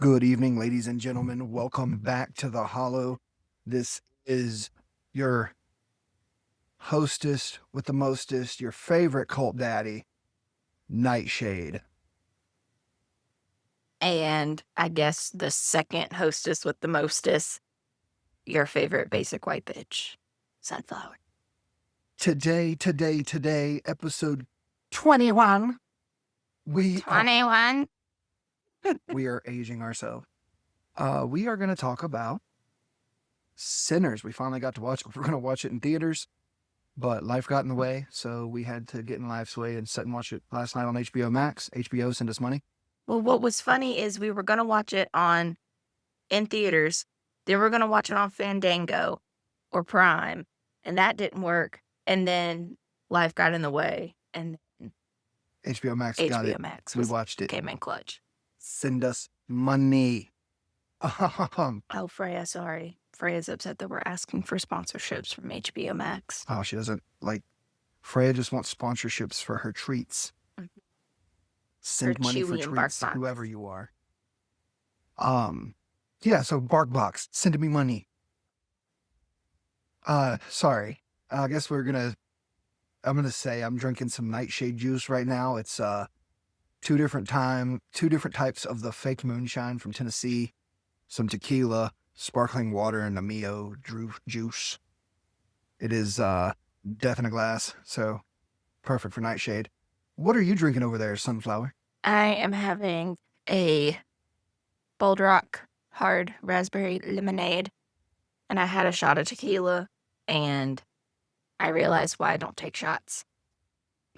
Good evening, ladies and gentlemen. Welcome back to the Hollow. This is your hostess with the mostest, your favorite cult daddy, Nightshade. And I guess the second hostess with the mostest, your favorite basic white bitch, Sunflower. Today, episode 21. We are 21. we are aging ourselves. We are going to talk about Sinners. We finally got to watch it. We're going to watch it in theaters, but life got in the way, so we had to get in life's way and sit and watch it last night on HBO Max. HBO sent us money. Well, what was funny is we were going to watch it in theaters. Then we are going to watch it on Fandango or Prime, and that didn't work. And then life got in the way, and HBO Max got it. HBO Max We watched it. came in clutch. Send us money. Oh, Freya, sorry. Freya's upset that we're asking for sponsorships from HBO Max. Oh, she doesn't like. Freya just wants sponsorships for her treats. Mm-hmm. Send Her money for Chewy and treats, BarkBox. whoever you are. Yeah. So BarkBox, send me money. Sorry. I guess I'm gonna say I'm drinking some Nightshade juice right now. It's two different types of the fake moonshine from Tennessee, some tequila, sparkling water, and a Mio juice. It is death in a glass, so perfect for Nightshade. What are you drinking over there, Sunflower? I am having a Bold Rock hard raspberry lemonade, and I had a shot of tequila, and I realized why I don't take shots.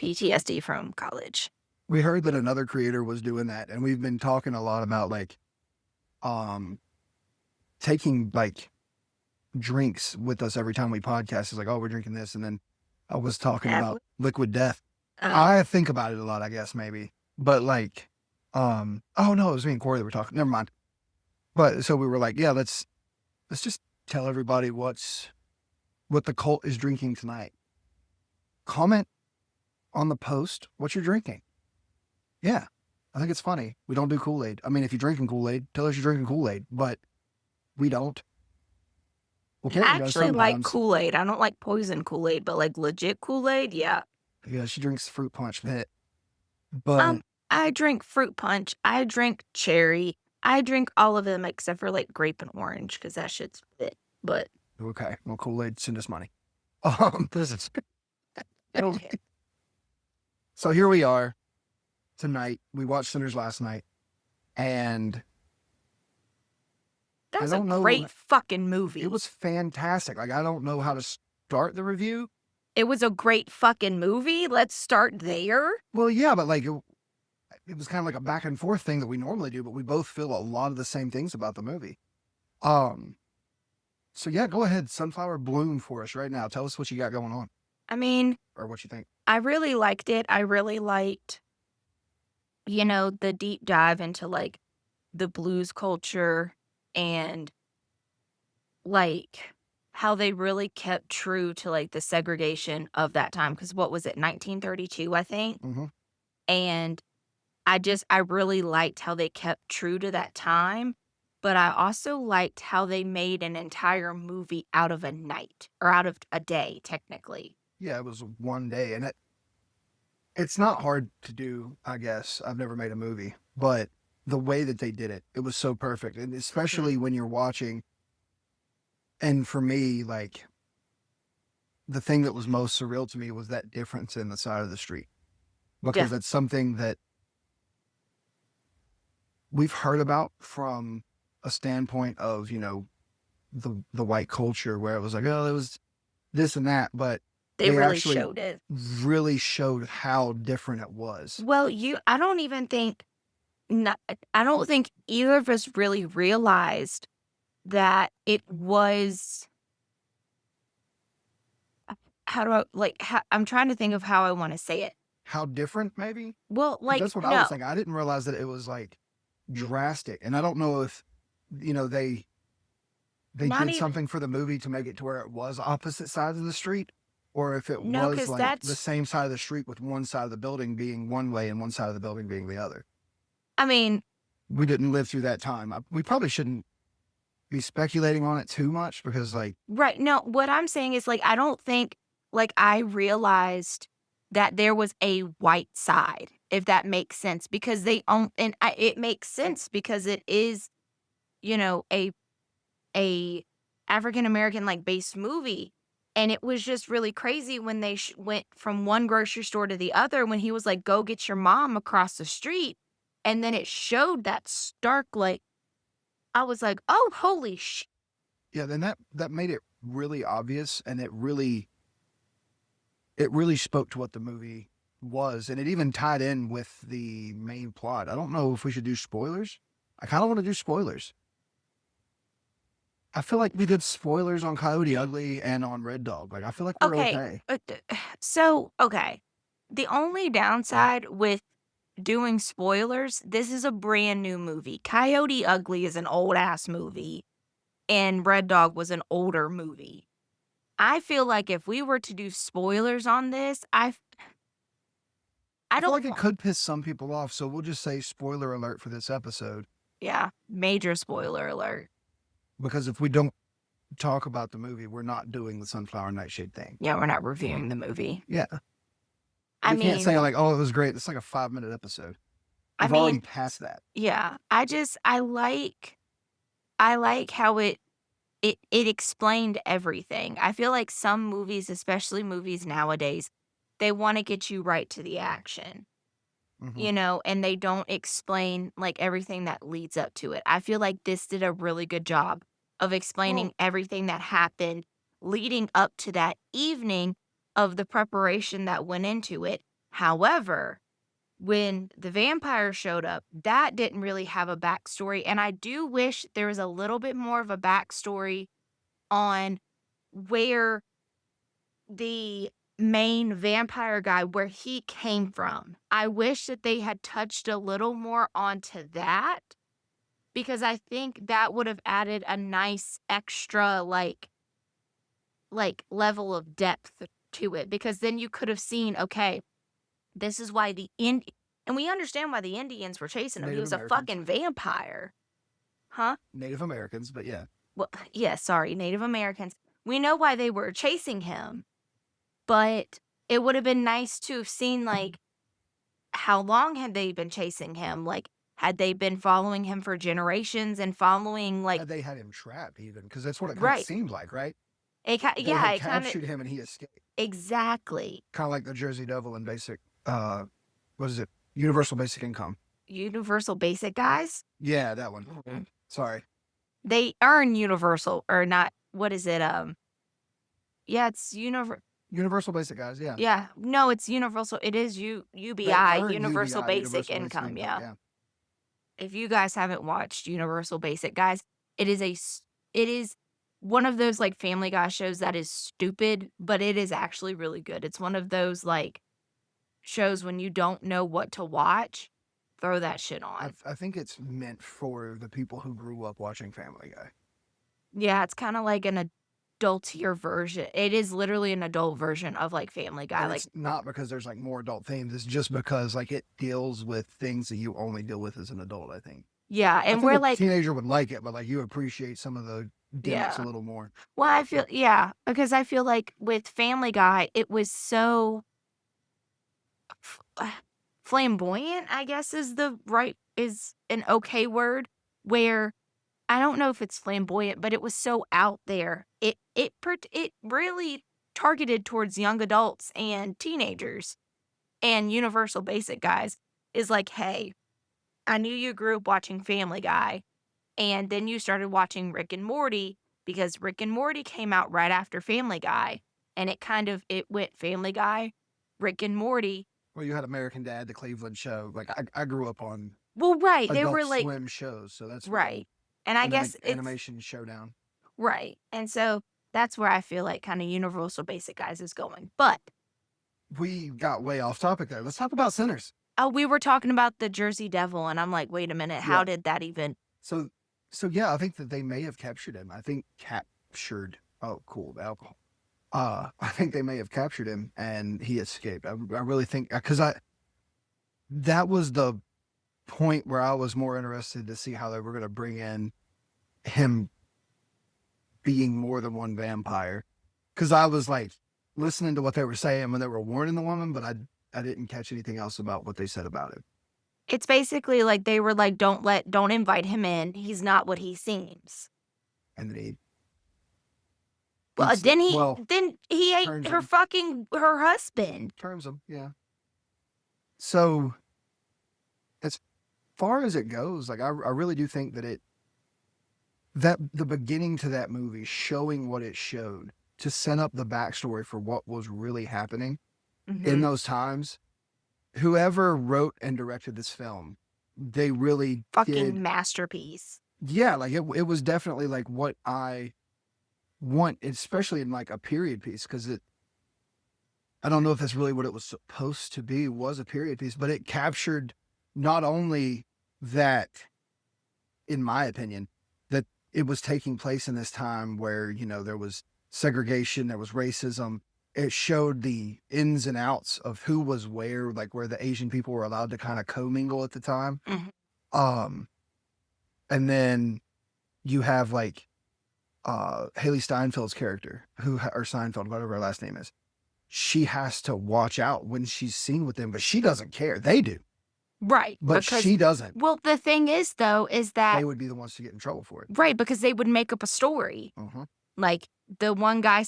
PTSD from college. We heard that another creator was doing that, and we've been talking a lot about taking drinks with us every time we podcast. It's like, oh, we're drinking this, and then I was talking about liquid death. I think about it a lot, I guess, maybe, but oh no, it was me and Corey that were talking. Never mind. But so we were like, yeah, let's just tell everybody what the cult is drinking tonight. Comment on the post what you're drinking. Yeah, I think it's funny. We don't do Kool-Aid. I mean, if you're drinking Kool-Aid, tell us you're drinking Kool-Aid, but we don't. I actually like Kool-Aid. I don't like poison Kool-Aid, but like legit Kool-Aid, yeah. Yeah, she drinks fruit punch pit. But I drink fruit punch. I drink cherry. I drink all of them except for like grape and orange because that shit's fit. But okay, well, Kool-Aid, send us money. This is okay. So here we are tonight. We watched Sinners last night, and that's a great fucking movie. It was fantastic. Like, I don't know how to start the review. It was a great fucking movie. Let's start there. Well, yeah, but like it was kind of like a back and forth thing that we normally do, but we both feel a lot of the same things about the movie. So yeah, go ahead, Sunflower, bloom for us right now. Tell us what you got going on. I mean, or what you think. I really liked it. I really liked, the deep dive into like the blues culture and like how they really kept true to like the segregation of that time. Because what was it, 1932, I think? Mm-hmm. And I really liked how they kept true to that time. But I also liked how they made an entire movie out of a night or out of a day, technically. Yeah, it was one day. And it's not hard to do, I guess. I've never made a movie, but the way that they did it, it was so perfect. And especially when you're watching. And for me, like, the thing that was most surreal to me was that difference in the side of the street. Because it's something that we've heard about from a standpoint of, the white culture, where it was like, oh, it was this and that, but they really showed it. Really showed how different it was. Well, I don't think either of us really realized that it was. I'm trying to think of how I want to say it. How different, maybe? Well, like, that's what I was thinking. I didn't realize that it was like drastic, and I don't know if they did something for the movie to make it to where it was opposite sides of the street, or if it was like the same side of the street with one side of the building being one way and one side of the building being the other. I mean, we didn't live through that time. We probably shouldn't be speculating on it too much because, like, Right. No, what I'm saying is, like, I don't think, like, I realized that there was a white side, if that makes sense, because they own, and it makes sense because it is, a African American, like, based movie, and it was just really crazy when they went from one grocery store to the other when he was like, "Go get your mom across the street," and then it showed that stark, like, I was like, "Oh, holy sh." yeah, then that made it really obvious, and it really spoke to what the movie was, and it even tied in with the main plot. I don't know if we should do spoilers. I kind of want to do spoilers. I feel like we did spoilers on Coyote Ugly and on Red Dog. Like, I feel like we're Okay, okay. so, okay, the only downside with doing spoilers, this is a brand new movie. Coyote Ugly is an old-ass movie, and Red Dog was an older movie. I feel like if we were to do spoilers on this, I I feel don't like it could piss some people off, so we'll just say spoiler alert for this episode. yeah, major spoiler alert. Because if we don't talk about the movie, we're not doing the Sunflower Nightshade thing. Yeah, we're not reviewing the movie. Yeah. I We can't say mean like, oh, it was great. It's like a 5-minute episode. I We've already mean, passed that. yeah, I like how it explained everything. I feel like some movies, especially movies nowadays, they wanna get you right to the action, Hmm. and they don't explain, like, everything that leads up to it. I feel like this did a really good job of explaining Well, everything that happened leading up to that evening of the preparation that went into it. However, when the vampire showed up, that didn't really have a backstory, and I do wish there was a little bit more of a backstory on where the main vampire guy, where he came from. I wish that they had touched a little more onto that because I think that would have added a nice extra, like level of depth to it, because then you could have seen, okay, this is why and we understand why the Indians were chasing him. He Native was a Americans. fucking vampire. Huh? Native Americans, but yeah. Well, yeah, sorry, Native Americans. We know why they were chasing him, but it would have been nice to have seen, like, how long had they been chasing him? Like, had they been following him for generations and following, like, Had they had him trapped even, because that's what it kind of right. seemed like, right? They Yeah, had it kind of captured him and he escaped. exactly. Kind of like the Jersey Devil in basic, what is it? Universal Basic Income. Universal basic guys, Yeah, that one. Sorry. they earn universal or not. What is it? Yeah, it's Universal Basic Guys, yeah. Yeah, no, it's universal. It is They UBI, earn universal UBI, basic Universal Basic income. Income, Yeah. yeah. If you guys haven't watched Universal Basic, guys, it is one of those, like, Family Guy shows that is stupid, but it is actually really good. It's one of those, like, shows when you don't know what to watch, throw that shit on. I think it's meant for the people who grew up watching Family Guy. Yeah, it's kinda like an adultier version. It is literally an adult version of, like, Family Guy, And like it's not because there's like more adult themes. It's just because like it deals with things that you only deal with as an adult, I think. yeah, I and think we're a like teenager would like it, but like you appreciate some of the gimmicks a yeah. little more. Well, I feel yeah, because I feel like with Family Guy, it was so f flamboyant, I guess is an okay word, where I don't know if it's flamboyant, but it was so out there. It really targeted towards young adults and teenagers, and Universal Basic Guys is like, "Hey, I knew you grew up watching Family Guy, and then you started watching Rick and Morty because Rick and Morty came out right after Family Guy, and it went Family Guy, Rick and Morty." Well, you had American Dad, the Cleveland Show. Like I grew up on Well, right, they Adult were like Swim shows, so that's fine. right, and I And then guess like it's Animation Showdown. right, and so that's where I feel like kinda Universal Basic Guys is going, but We got way off topic there. Let's talk about Sinners. oh, we were talking about the Jersey Devil, and I'm like, "Wait a minute, how Yeah. did that even?" So so yeah, I think that they may have captured him. I think captured. Oh, cool, the alcohol. I think they may have captured him and he escaped. I really think because I that was the point where I was more interested to see how they were going to bring in him being more than one vampire. Because I was like listening to what they were saying when they were warning the woman, but I didn't catch anything else about what they said about it. It's basically like they were like, don't invite him in. He's not what he seems. And then he Well, then he ate turns her him. her husband. Turns him, yeah. So as far as it goes, like I really do think that the beginning to that movie showing what it showed to set up the backstory for what was really happening in those times, whoever wrote and directed this film, they really fucking masterpiece. Yeah, like it was definitely like what I want, especially in like a period piece, because I don't know if that's really what it was supposed to be, was a period piece, but it captured not only that, in my opinion, that it was taking place in this time where, you know, there was segregation, there was racism. It showed the ins and outs of who was where, like where the Asian people were allowed to kind of commingle at the time. And then you have like Haley Steinfeld's character, or Seinfeld, whatever her last name is. She has to watch out when she's seen with them, but she doesn't care. They do. Right. But she doesn't. Well, the thing is, though, is that they would be the ones to get in trouble for it. Right, because they would make up a story. Like the one guy,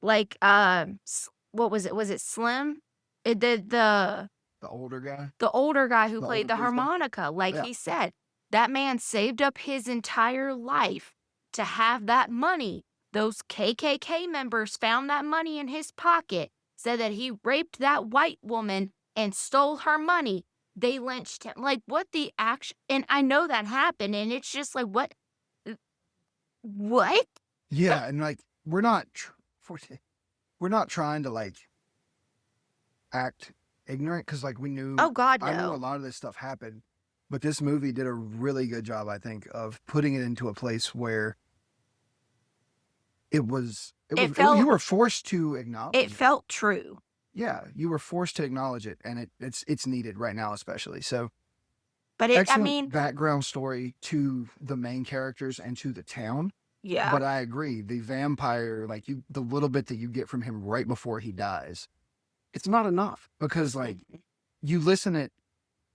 what was it? Was it Slim? The older guy? The older guy who played the harmonica. Like he said, that man saved up his entire life to have that money. Those KKK members found that money in his pocket, said that he raped that white woman and stole her money. They lynched him. Like, what the action? And I know that happened, and it's just like, what? What? Yeah, and like, we're not trying to like act ignorant, because like we knew. Oh God, no. I knew a lot of this stuff happened, but this movie did a really good job, I think, of putting it into a place where you were forced to acknowledge it. It felt true. Yeah, you were forced to acknowledge it, and it's needed right now, especially. So, but background story to the main characters and to the town. Yeah. But I agree, the vampire, like the little bit that you get from him right before he dies, it's not enough, because like you listen at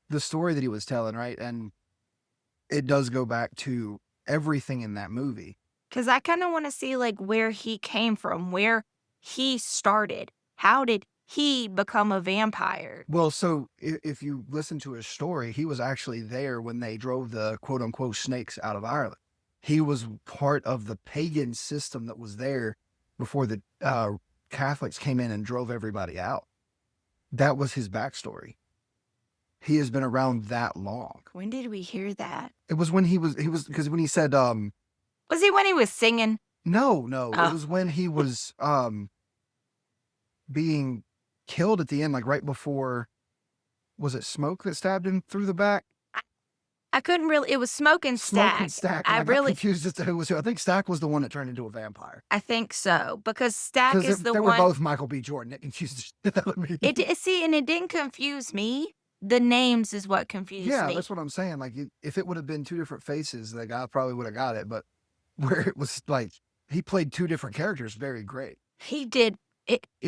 the story that he was telling, right, and it does go back to everything in that movie. Because I kind of want to see like where he came from, where he started. How did he become a vampire? Well, so if you listen to his story, he was actually there when they drove the quote unquote snakes out of Ireland. He was part of the pagan system that was there before the Catholics came in and drove everybody out. That was his backstory. He has been around that long. When did we hear that? It was when he was, because when he said, was he when he was singing? No. Oh. It was when he was being killed at the end, like right before, was it Smoke that stabbed him through the back? I couldn't really, it was Smoke and Stack. I got confused as to who was who. I think Stack was the one that turned into a vampire. I think so, because Stack is the one. They were both Michael B. Jordan. It confused the shit out of me. See, and it didn't confuse me. The names is what confused me. Yeah, that's what I'm saying. Like, if it would have been two different faces, the guy probably would have got it. But where it was like, he played two different characters very great. He did.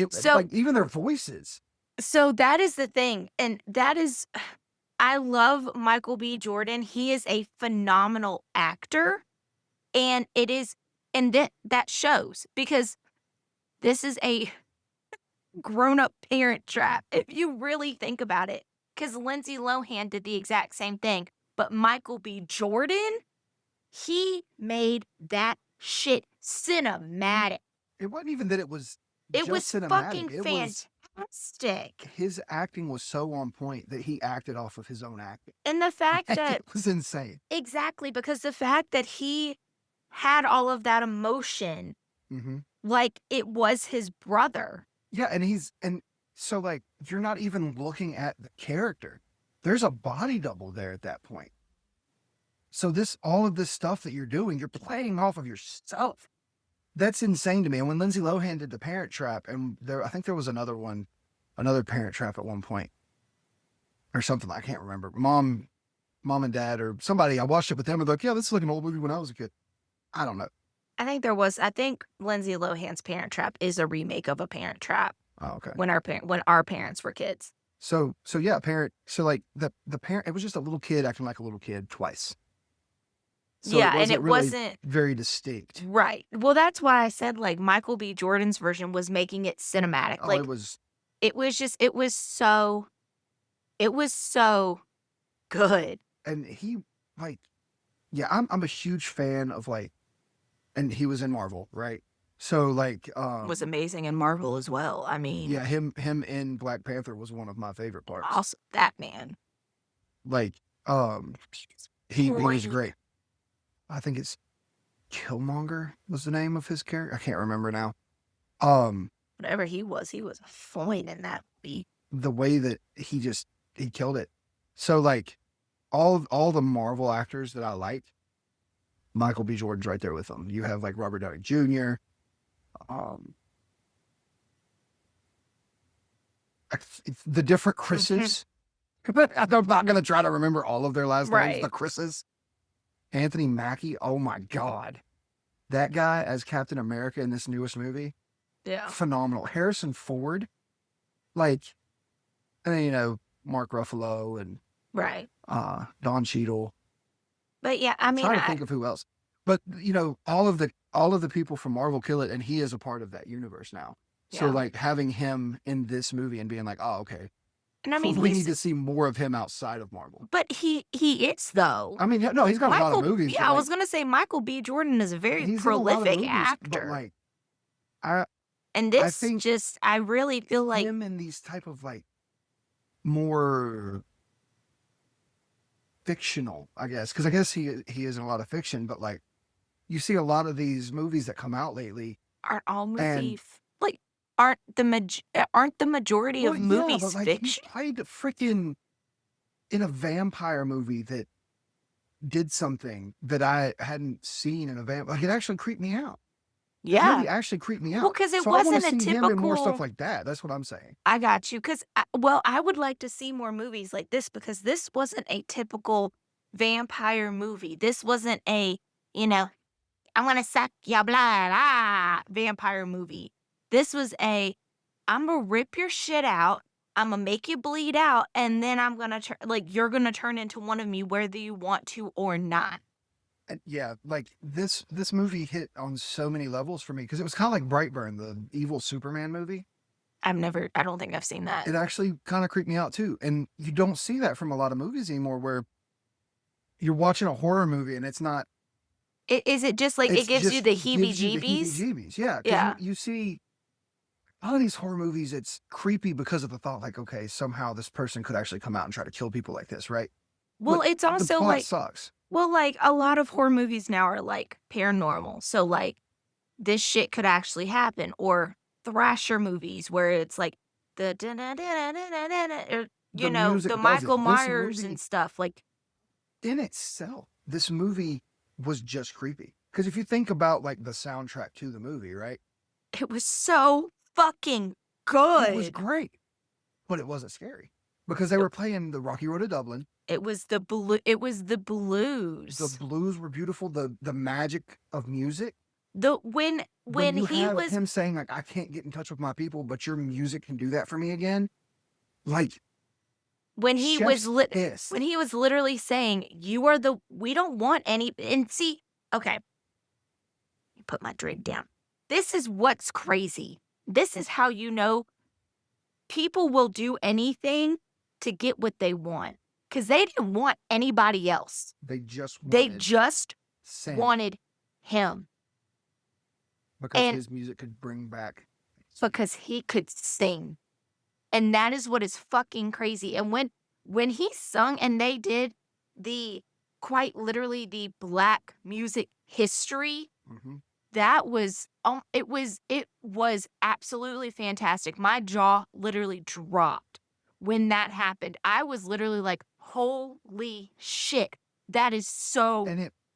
So like, even their voices. So that is the thing. And that is, I love Michael B. Jordan. He is a phenomenal actor. And it is, and that shows, because this is a grown-up Parent Trap, if you really think about it. Because Lindsay Lohan did the exact same thing. But Michael B. Jordan, he made that shit cinematic. It wasn't even that it was cinematic. Fucking fantastic. His acting was so on point that he acted off of his own acting. And the fact that it was insane. Exactly, because the fact that he had all of that emotion, like it was his brother. Yeah, and so like, you're not even looking at the character. There's a body double there at that point. So all of this stuff that you're doing, you're playing off of yourself. That's insane to me. And when Lindsay Lohan did the Parent Trap, and I think there was another Parent Trap at one point, or something, I can't remember. Mom mom and dad or somebody, I watched it with them and like, yeah, this is like an old movie when I was a kid. I don't know. I think Lindsay Lohan's Parent Trap is a remake of a Parent Trap. Oh, okay. When our parents were kids. So yeah, like the parent, it was just a little kid acting like a little kid twice. So yeah, and it really wasn't very distinct. Right. Well, that's why I said like Michael B. Jordan's version was making it cinematic. Oh, like it was so good. And he like, yeah, I'm a huge fan of like, and he was in Marvel, right? So like, was amazing in Marvel as well. I mean, yeah, him in Black Panther was one of my favorite parts. Also, that man, like, he was great. I think it's Killmonger was the name of his character. I can't remember now. Whatever he was a fine in that movie. The way that he killed it. So like, all the Marvel actors that I like, Michael B. Jordan's right there with them. You have like Robert Downey Jr. The different Chris's. I'm not gonna try to remember all of their last names. The Chris's. Anthony Mackie. Oh my God, that guy as Captain America in this newest movie. Yeah, phenomenal. Harrison Ford, like, and then, you know, Mark Ruffalo and Don Cheadle. But yeah, I mean, I'm trying to think of who else. But you know, all of the people from Marvel kill it, and he is a part of that universe now. So like having him in this movie and being like, oh, okay. And I mean, we need to see more of him outside of Marvel. But he is though. I mean, no, he's got a lot of movies. Yeah, I was gonna say Michael B. Jordan is a very prolific actor. But like, I really feel like him in these type of like more fictional, I guess, because I guess he is in a lot of fiction, but like you see a lot of these movies that come out lately aren't all movies like aren't the majority of movies but, like, fiction? He played freaking in a vampire movie that did something that I hadn't seen in a vampire. Like, it actually creeped me out. Yeah, it really actually creeped me out. Well, because it so wasn't I a see typical him in more stuff like that. That's what I'm saying. I got you. Because I would like to see more movies like this because this wasn't a typical vampire movie. This wasn't a I want to suck your blood, vampire movie. This was I'm going to rip your shit out. I'm going to make you bleed out. And then I'm going to you're going to turn into one of me whether you want to or not. And yeah, like this movie hit on so many levels for me because it was kind of like Brightburn, the evil Superman movie. I don't think I've seen that. It actually kind of creeped me out too. And you don't see that from a lot of movies anymore where you're watching a horror movie and it's not. Is it just like it gives you the heebie-jeebies? Yeah. Yeah. You see a lot of these horror movies, it's creepy because of the thought like, okay, somehow this person could actually come out and try to kill people like this, right? Well, it's also the plot like sucks. Well, like a lot of horror movies now are like paranormal. So like this shit could actually happen. Or thrasher movies where it's like the the Michael Myers and stuff. Like in itself, this movie was just creepy. Because if you think about like the soundtrack to the movie, right? It was so fucking good. It was great. But it wasn't scary. Because they were playing the Rocky Road to Dublin. It was the blues. The blues were beautiful. The magic of music. When he was him saying like, I can't get in touch with my people, but your music can do that for me again. Like when he was literally saying, we don't want any, and see, okay, put my drink down. This is what's crazy. This is how you know people will do anything to get what they want. Because they didn't want anybody else. They just wanted him. Because his music could bring back. Because he could sing. And that is what is fucking crazy. And when he sung and they did quite literally the Black music history, that was, it was absolutely fantastic. My jaw literally dropped when that happened. I was literally like, holy shit, that is so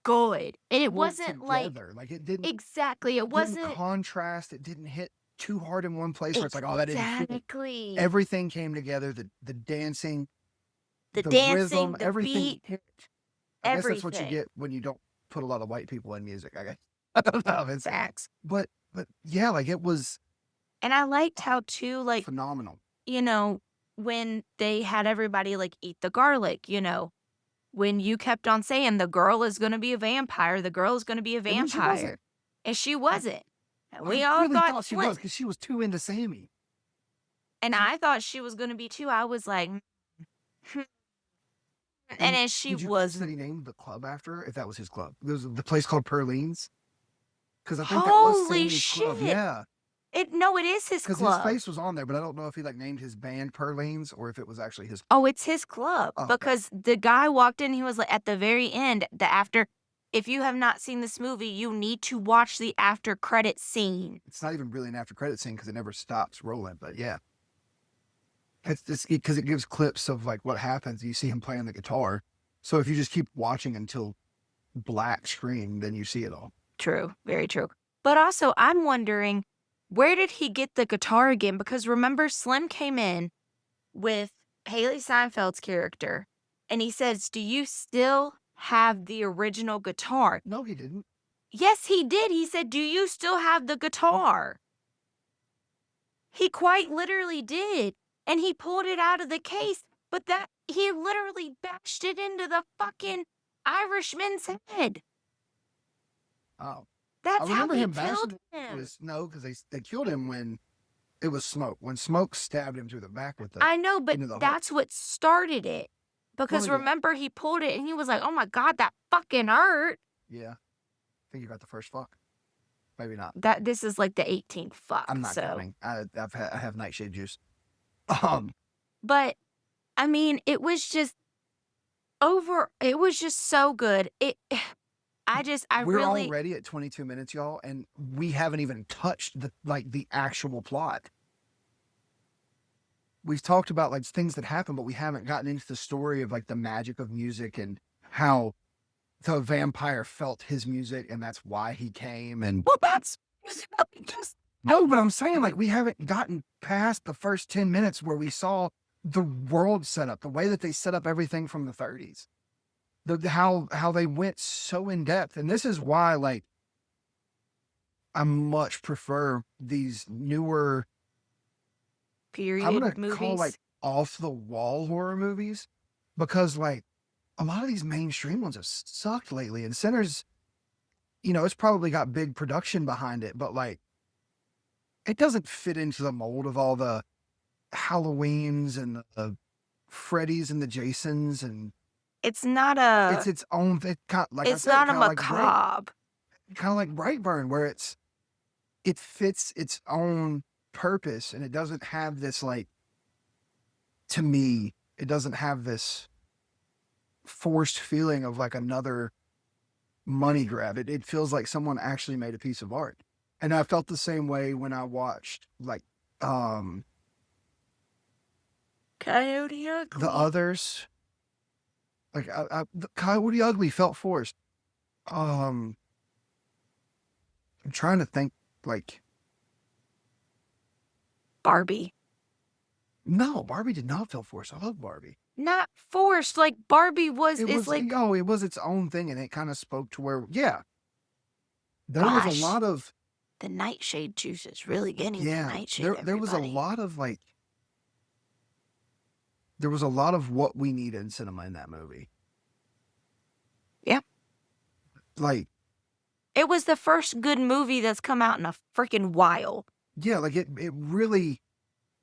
good. And it wasn't together. Like it didn't exactly. It wasn't contrast. It didn't hit too hard in one place where it's like, oh, that didn't. Exactly. Everything came together. The dancing, The the dancing, rhythm, the everything beat, hit. I guess that's what you everything. get when you don't put a lot of white people in music, I guess. I don't know. Facts. But yeah, like it was And I liked how too, like, phenomenal. you know, when they had everybody like eat the garlic, when you kept on saying the girl is gonna be a vampire, the girl is gonna be a And then she wasn't. vampire. And she wasn't. And I we all really thought thought she was what? because she was too into Sammy. And I thought she was gonna be too. I was like, hmm. And And then she did you notice that wasn't. he named the club after her? If that was his club, there was the place called Perline's because I think that was Holy Sammy's club. shit. Yeah, No, it is his because his club. face was on there, but I don't know if he like named his band Perline's or if it was actually his. Oh, it's his club Oh, okay. because the guy walked in, he was like at the very end, the after if you have not seen this movie, you need to watch the after credit scene. It's not even really an after credit scene because it never stops rolling. But yeah, it's because it gives clips of like what happens. You see him playing the guitar. So if you just keep watching until black screen, then you see it all. True, very true. But also, I'm wondering, where did he get the guitar again? Because remember, Slim came in with Haley Seinfeld's character, and he says, "Do you still have the original guitar?" No, he didn't. Yes, he did. He said, "Do you still have the guitar?" He quite literally did. And he pulled it out of the case, but that he literally bashed it into the fucking Irishman's head. Oh, I That's how remember he him bashing killed it. him. Was no, because they killed him when it was Smoke. When Smoke stabbed him through the back with the I know, but into the heart. that's what started it. Because Well, remember, he pulled it and he was like, "Oh my God, that fucking hurt." yeah, I think you got the first fuck. Maybe not. This is like the 18th fuck. I'm not So, counting. I have Nightshade juice. but I mean, it was just it was just so good. I We're really, already at 22 minutes, y'all, and we haven't even touched the actual plot. We've talked about like things that happen, but we haven't gotten into the story of like the magic of music and how the vampire felt his music and that's why he came. And well, that's just no, but I'm saying like we haven't gotten past the first 10 minutes where we saw the world set up, the way that they set up everything from the 30s. How they went so in depth. And this is why like I much prefer these newer, I'm period gonna call like movies. off the wall horror movies because like a lot of these mainstream ones have sucked lately. And Sinners, it's probably got big production behind it, but like it doesn't fit into the mold of all the Halloweens and the Freddys and the Jasons, and It's not it's a its own thing. Like I it's said, not a kind of like macabre. Brightburn, where it fits its own purpose, and it doesn't have this like. To me, it doesn't have this forced feeling of like another money grab. It feels like someone actually made a piece of art, and I felt the same way when I watched like Coyote Ugly. the others. Like the Coyote Ugly felt forced. I'm trying to think like Barbie. no, Barbie did not feel forced. I love Barbie. Not forced. Like Barbie It is was like, it was its own thing, and it kind of spoke to where there was a gosh, lot of the Nightshade juice is really getting the Nightshade. there was a Everybody. lot of like there was a lot of what we need in cinema in that movie. Yeah. Like It was the first good movie that's come out in a freaking while. yeah, like it really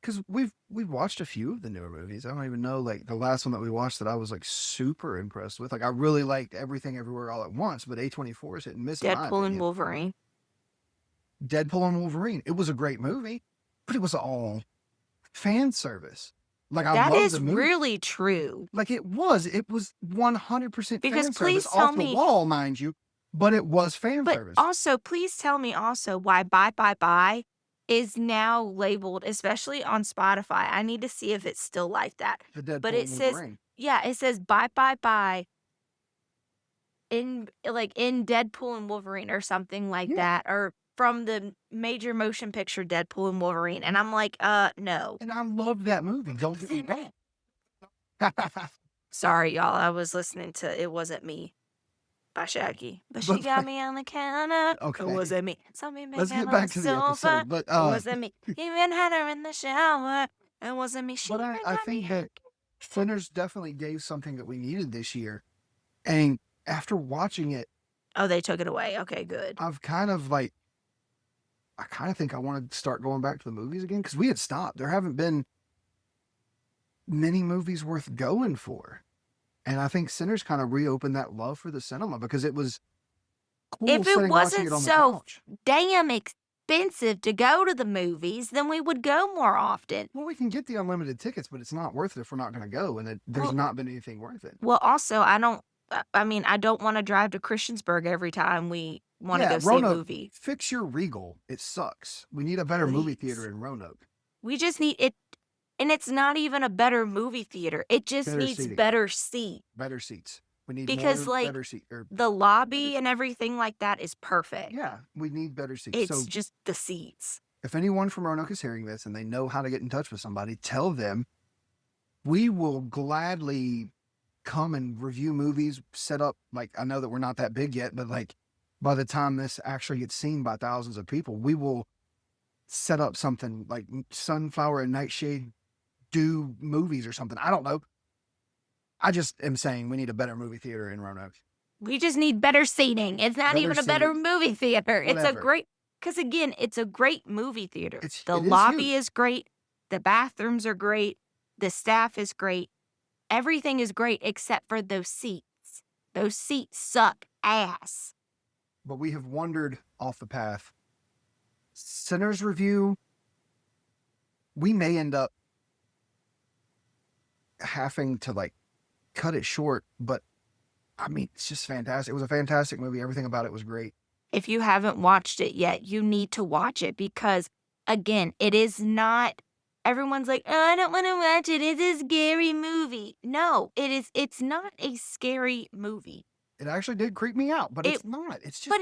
because we've watched a few of the newer movies. I don't even know like the last one that we watched that I was like super impressed with. Like I really liked Everything Everywhere All at Once, but A24 is hit and miss in my Deadpool opinion. and Wolverine. Deadpool and Wolverine. It was a great movie, but it was all fan service. Like I That love is the movie. really true. Like it was 100% Because fan please service tell off the me, wall, mind you, but it was fan but service. also please tell me also why Bye Bye Bye is now labeled, especially on Spotify. I need to see if it's still like that. The Deadpool But it and says, Wolverine. yeah, it says Bye Bye Bye in Deadpool and Wolverine or something like that, or from the major motion picture Deadpool and Wolverine. And I'm like, no. And I love that movie. Don't get me wrong. Sorry, y'all. I was listening to It Wasn't Me by Shaggy. But she But got me on the counter. It okay, wasn't me. Saw me let's making get on the back to the sofa. episode. But It wasn't me. Even had her in the shower. It wasn't me. She but even I got me. think that Sinners definitely gave something that we needed this year. And after watching it, Oh, they took it away. Okay, good. I've kind of like, I kind of think I want to start going back to the movies again because we had stopped. There haven't been many movies worth going for. And I think Sinners kind of reopened that love for the cinema because it was cool If it sitting watching wasn't it on the so couch. damn expensive to go to the movies, then we would go more often. Well, we can get the unlimited tickets, but it's not worth it if we're not going to go. And there's Well, not been anything worth it. well, also, I don't want to drive to Christiansburg every time we want to Yeah, go see a Roanoke, movie. fix your Regal. It sucks. We need a better movie Please. theater in Roanoke. We just need it. And it's not even a better movie theater. It just Better needs seating. better seats. Better seats. We need Because, more like, better seats. the lobby and everything like that is perfect. Yeah, we need better seats. It's So just the seats. if anyone from Roanoke is hearing this and they know how to get in touch with somebody, tell them we will gladly come and review movies, set up, like, I know that we're not that big yet, but like by the time this actually gets seen by thousands of people, we will set up something like Sunflower and Nightshade do movies or something. I don't know. I just am saying we need a better movie theater in Roanoke. We just need better seating. It's not Better even a better seating. movie theater. It's a Whatever. great, because again, it's a great movie theater. It The is lobby huge. is great. The bathrooms are great. The staff is great. Everything is great except for those seats. Those seats suck ass. But we have wandered off the path. Sinners review, we may end up having to like cut it short, but I mean, it's just fantastic. It was a fantastic movie. Everything about it was great. If you haven't watched it yet, you need to watch it because, again, it is not. Everyone's like, oh, I don't want to watch it. It's a scary movie. No, it is. It's not a scary movie. It actually did creep me out, but it's not. It's just.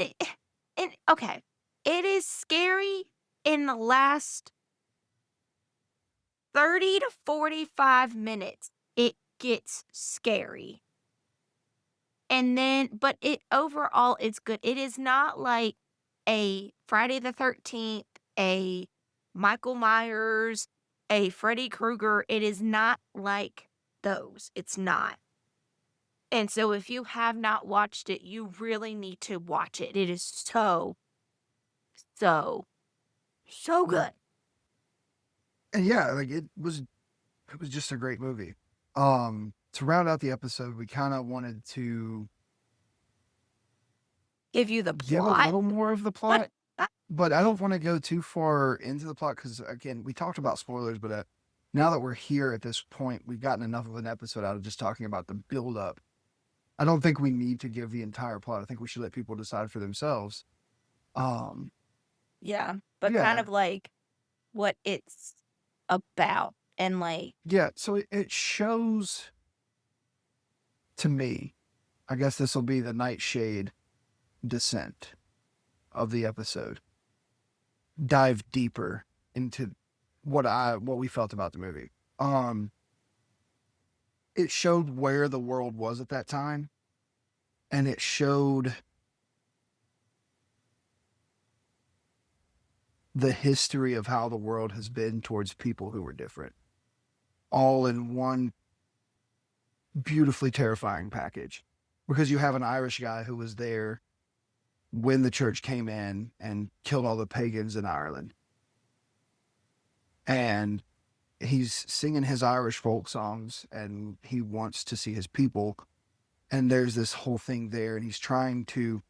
But okay, it is scary in the last 30 to 45 minutes. It gets scary. And then, but it overall, it's good. It is not like a Friday the 13th, a Michael Myers, a Freddy Krueger. It is not like those. It's not. And so if you have not watched it, you really need to watch it. It is so good. And yeah, like it was just a great movie. To round out the episode, we kind of wanted to Give you the give a plot. little more of the plot, but I don't want to go too far into the plot because, again, we talked about spoilers, but now that we're here at this point, we've gotten enough of an episode out of just talking about the build-up. I don't think we need to give the entire plot. I think we should let people decide for themselves. Yeah, but kind of like what it's about and like. Yeah, so it shows to me, I guess this will be the Nightshade descent of the episode. Dive deeper into what we felt about the movie. It showed where the world was at that time, and it showed the history of how the world has been towards people who were different, all in one beautifully terrifying package. Because you have an Irish guy who was there when the church came in and killed all the pagans in Ireland. And he's singing his Irish folk songs and he wants to see his people. And there's this whole thing there, and he's trying to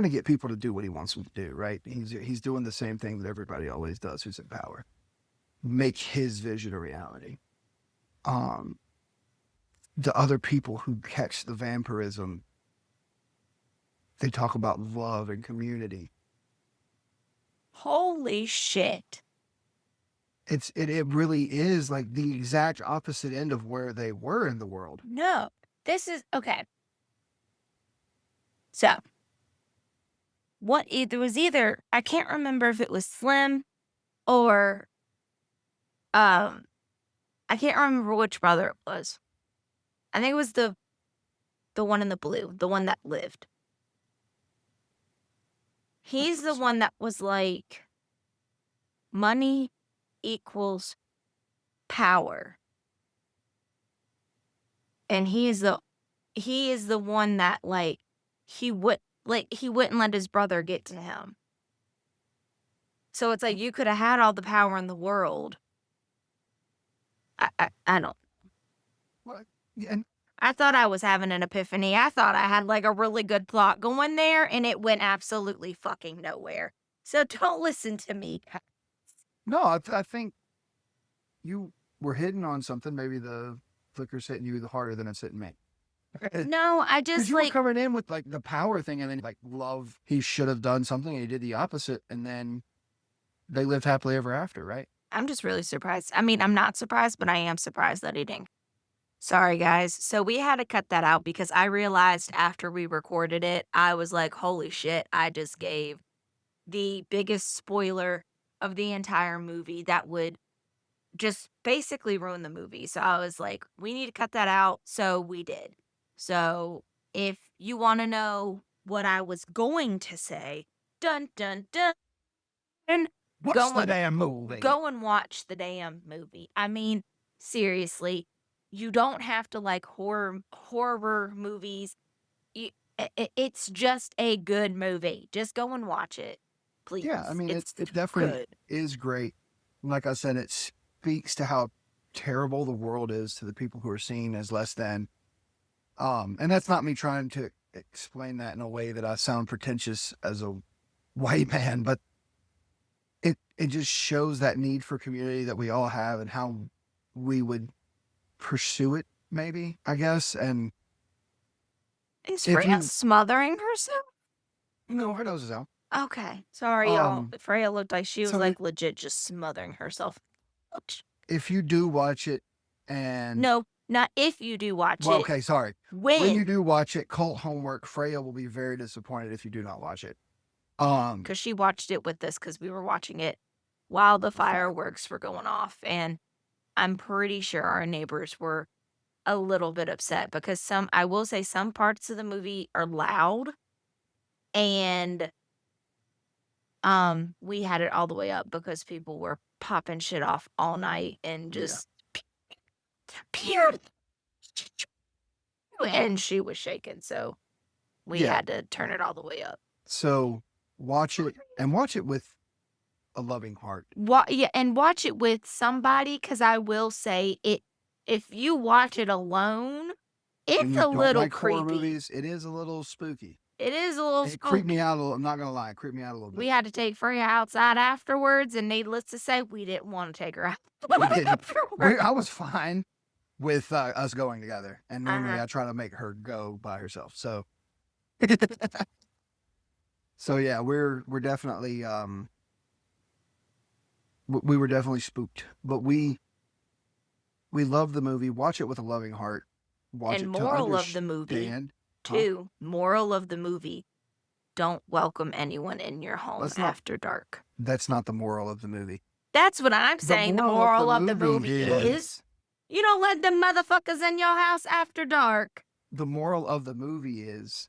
get people to do what he wants them to do, right? He's doing the same thing that everybody always does who's in power. Make his vision a reality. The other people who catch the vampirism, they talk about love and community. Holy shit. It really is like the exact opposite end of where they were in the world. No, this is okay. So, there was either, I can't remember if it was Slim or I can't remember which brother it was. I think it was the one in the blue, the one that lived. He's the one that was like, money equals power. And he is the one that like he wouldn't let his brother get to him. So it's like you could have had all the power in the world. I don't. What? And I thought I was having an epiphany. I thought I had like a really good plot going there, and it went absolutely fucking nowhere. So don't listen to me. no, I think you were hitting on something. Maybe the flicker's hitting you harder than it's hitting me. No, I Because just you were like, coming in with like the power thing, and then like love, he should have done something, and he did the opposite, and then they lived happily ever after, right? I'm just really surprised. I mean, I'm not surprised, but I am surprised that he didn't. Sorry, guys. So we had to cut that out because I realized after we recorded it, I was like, holy shit, I just gave the biggest spoiler of the entire movie that would just basically ruin the movie. So I was like, we need to cut that out. So we did. So if you want to know what I was going to say, dun dun dun, What's the damn movie? go and watch the damn movie. I mean, seriously, you don't have to like horror movies. It's just a good movie. Just go and watch it, please. Yeah, I mean, It's it definitely good. is great. Like I said, it speaks to how terrible the world is to the people who are seen as less than. And that's not me trying to explain that in a way that I sound pretentious as a white man, but it just shows that need for community that we all have and how we would pursue it, maybe, I guess. And Is if Freya you smothering herself? no, her nose is out. Okay. Sorry, y'all. Freya looked like she was so like legit just smothering herself. if you do watch it, and No, not if you do watch well, it. okay, sorry. When you do watch it, cult homework, Freya will be very disappointed if you do not watch it. Because she watched it with us because we were watching it while the fireworks were going off. And I'm pretty sure our neighbors were a little bit upset because I will say some parts of the movie are loud. And we had it all the way up because people were popping shit off all night and just pure. And she was shaking, so we had to turn it all the way up. So watch it, and watch it with a loving heart. And watch it with somebody, because I will say it. If you watch it alone, it's a little creepy. Horror movies, it is a little spooky. It is a little spooky. It creeped me out a little. I'm not gonna lie, it creeped me out a little bit. We had to take Freya outside afterwards, and needless to say, we didn't want to take her out. We didn't. I was fine with us going together, and normally I try to make her go by herself. So, so yeah, we're definitely we were definitely spooked, but we love the movie. Watch it with a loving heart. Watch and it moral of the movie, too. Moral of the movie: don't welcome anyone in your home after dark. That's not the moral of the movie. That's what I'm saying. The moral of the movie is you don't let them motherfuckers in your house after dark. The moral of the movie is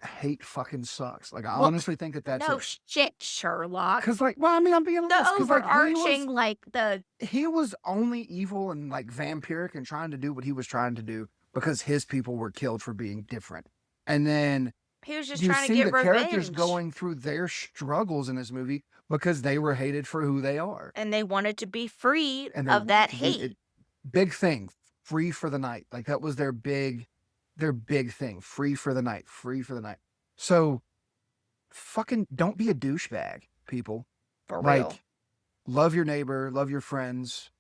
hate fucking sucks. Like, I honestly think that's no shit, Sherlock. Because, like, well, I mean, I'm being honest. The overarching, he was only evil and like vampiric and trying to do what he was trying to do because his people were killed for being different. And then he was just trying to get revenge. Characters going through their struggles in this movie because they were hated for who they are, and they wanted to be freed of that hate. Big thing, free for the night. Like, that was their big thing. Free for the night. Free for the night. So, fucking don't be a douchebag, people. For real. Like, love your neighbor, love your friends,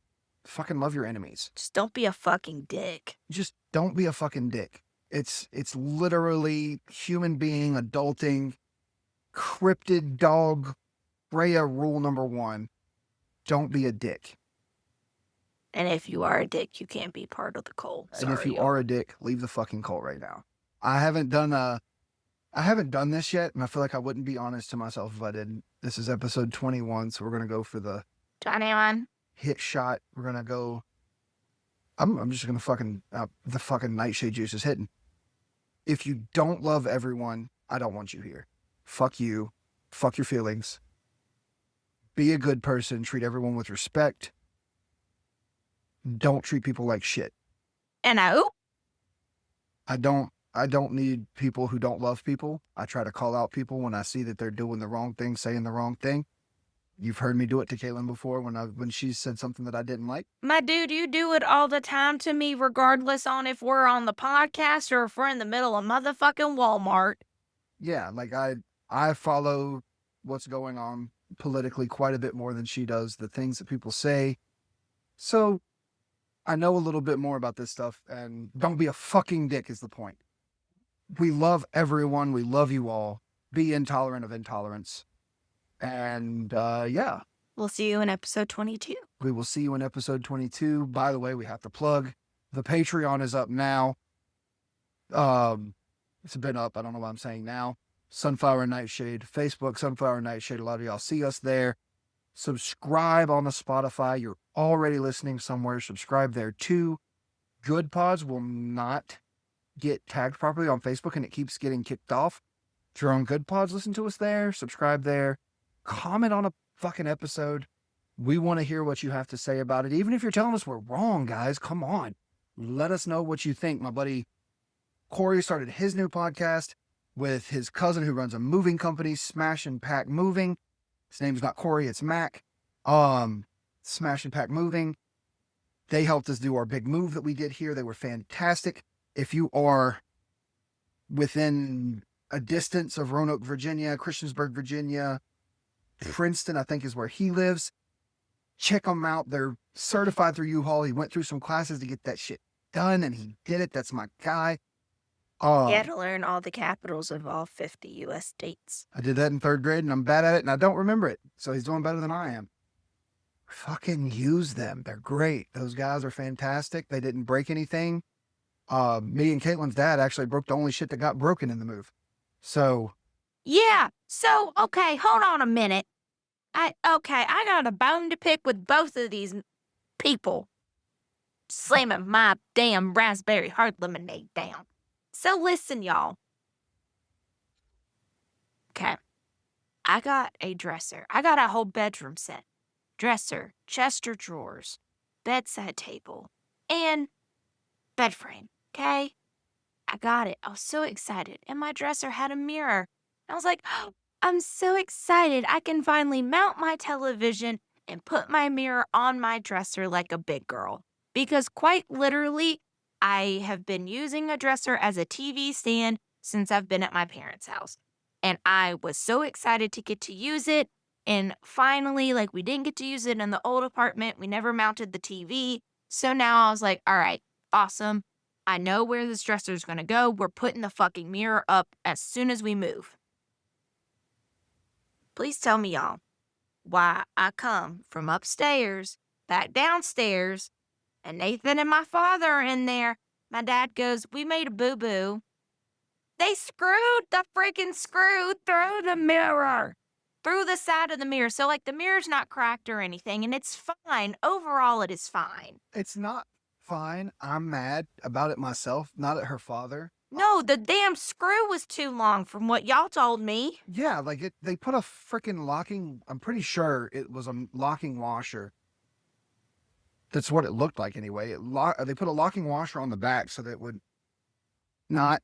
fucking love your enemies. Just don't be a fucking dick. Just don't be a fucking dick. It's literally human being adulting, cryptid dog, Freya rule number 1. Don't be a dick. And if you are a dick, you can't be part of the cult. And if you are a dick, leave the fucking cult right now. I haven't done this yet, and I feel like I wouldn't be honest to myself if I didn't. This is episode 21, so we're gonna go for the 21. Hit shot. We're gonna go. I'm just gonna fucking the fucking Nightshade juice is hitting. If you don't love everyone, I don't want you here. Fuck you. Fuck your feelings. Be a good person. Treat everyone with respect. Don't treat people like shit. And I don't need people who don't love people. I try to call out people when I see that they're doing the wrong thing, saying the wrong thing. You've heard me do it to Caitlin before when she said something that I didn't like. my dude, you do it all the time to me, regardless on if we're on the podcast or if we're in the middle of motherfucking Walmart. Yeah, like I follow what's going on politically quite a bit more than she does, the things that people say. So I know a little bit more about this stuff, and don't be a fucking dick is the point. We love everyone. We love you all. Be intolerant of intolerance. And yeah. We'll see you in episode 22. We will see you in episode 22. By the way, we have to plug. The Patreon is up now. It's been up. I don't know what I'm saying now. Sunflower Nightshade. Facebook, Sunflower Nightshade. A lot of y'all see us there. Subscribe on the Spotify. You're already listening somewhere. Subscribe there too. Good Pods will not get tagged properly on Facebook, and it keeps getting kicked off. If you're on Good Pods, listen to us there. Subscribe there. Comment on a fucking episode. We want to hear what you have to say about it. Even if you're telling us we're wrong, guys, come on. Let us know what you think. My buddy Corey started his new podcast with his cousin who runs a moving company, Smash and Pack Moving. His name's not Corey, it's Mac. Smash and Pack Moving. They helped us do our big move that we did here. They were fantastic. If you are within a distance of Roanoke, Virginia, Christiansburg, Virginia, Princeton, I think is where he lives, check them out. They're certified through U-Haul. He went through some classes to get that shit done, and he did it. That's my guy. You had to learn all the capitals of all 50 U.S. states. I did that in 3rd grade, and I'm bad at it, and I don't remember it. So he's doing better than I am. Fucking use them. They're great. Those guys are fantastic. They didn't break anything. Me and Caitlin's dad actually broke the only shit that got broken in the move. So. Yeah. So, okay, hold on a minute. I got a bone to pick with both of these people. Slamming my damn raspberry hard lemonade down. So listen, y'all. Okay. I got a dresser. I got a whole bedroom set. Dresser, chest of drawers, bedside table, and bed frame. Okay? I got it. I was so excited. And my dresser had a mirror. I was like, oh, I'm so excited. I can finally mount my television and put my mirror on my dresser like a big girl. Because quite literally, I have been using a dresser as a TV stand since I've been at my parents' house. And I was so excited to get to use it. And finally, like, we didn't get to use it in the old apartment. We never mounted the TV. So now I was like, all right, awesome. I know where this dresser is going to go. We're putting the fucking mirror up as soon as we move. Please tell me, y'all, why I come from upstairs back downstairs, and Nathan and my father are in there. My dad goes, we made a boo-boo. They screwed the freaking screw through the mirror, through the side of the mirror. So, like, the mirror's not cracked or anything, and it's fine. Overall, it is fine. It's not fine. I'm mad about it myself, not at her father. No, the damn screw was too long from what y'all told me. Yeah, like they put a freaking locking, I'm pretty sure it was a locking washer. That's what it looked like anyway. They put a locking washer on the back so that it would not,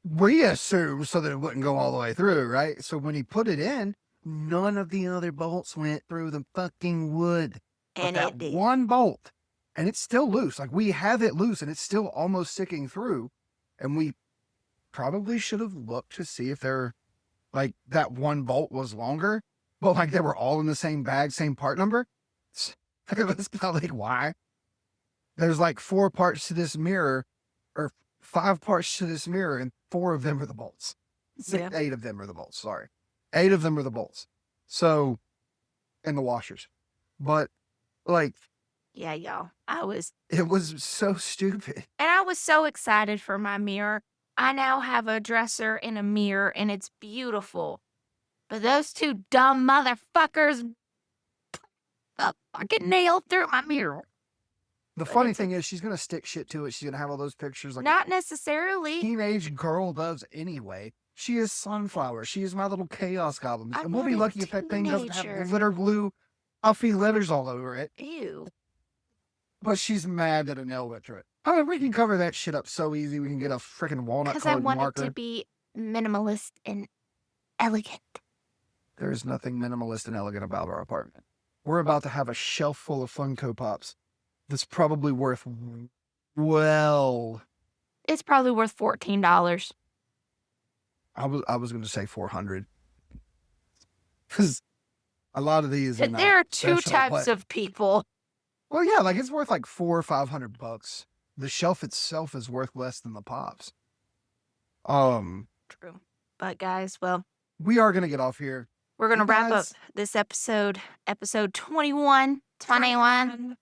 we assume, so that it wouldn't go all the way through, right? So when he put it in, none of the other bolts went through the fucking wood. And but it did. One bolt, and it's still loose. Like, we have it loose, and it's still almost sticking through. And we probably should have looked to see if like, that one bolt was longer, but like they were all in the same bag, same part number. It was kind of like, why? There's like 4 parts to this mirror, or 5 parts to this mirror, and 4 of them are the bolts. 8 of them are the bolts, sorry. 8 of them are the bolts. So, and the washers. But, like, yeah, y'all, it was so stupid. And I was so excited for my mirror. I now have a dresser and a mirror, and it's beautiful. But those 2 dumb motherfuckers, fucking nail through my mirror. The funny thing is, she's gonna stick shit to it. She's gonna have all those pictures. Like, not necessarily. Teenage girl does anyway. She is Sunflower. She is my little chaos goblin. I'm And we'll not be a lucky if that thing doesn't have teenager. glitter glue, puffy letters all over it. Ew. But she's mad that a nail went through it. Oh, we can cover that shit up so easy. We can get a freaking walnut Because I colored want marker. it to be minimalist and elegant. There is nothing minimalist and elegant about our apartment. We're about to have a shelf full of Funko Pops that's probably worth, well, It's probably worth $14. I was going to say 400. Because a lot of these are not There are two special, types but- of people. Well, yeah, like it's worth like $400 or $500. The shelf itself is worth less than the Pops. True. But guys, well, we are gonna get off here. we're gonna You wrap up guys- this episode 21. 21.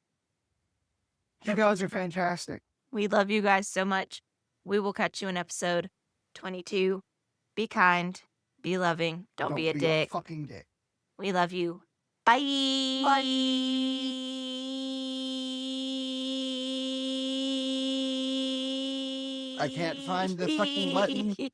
You guys are fantastic. We love you guys so much. We will catch you in episode 22. Be kind, be loving, don't be a dick. Fucking dick. We love you. Bye. I can't find the fucking button. button.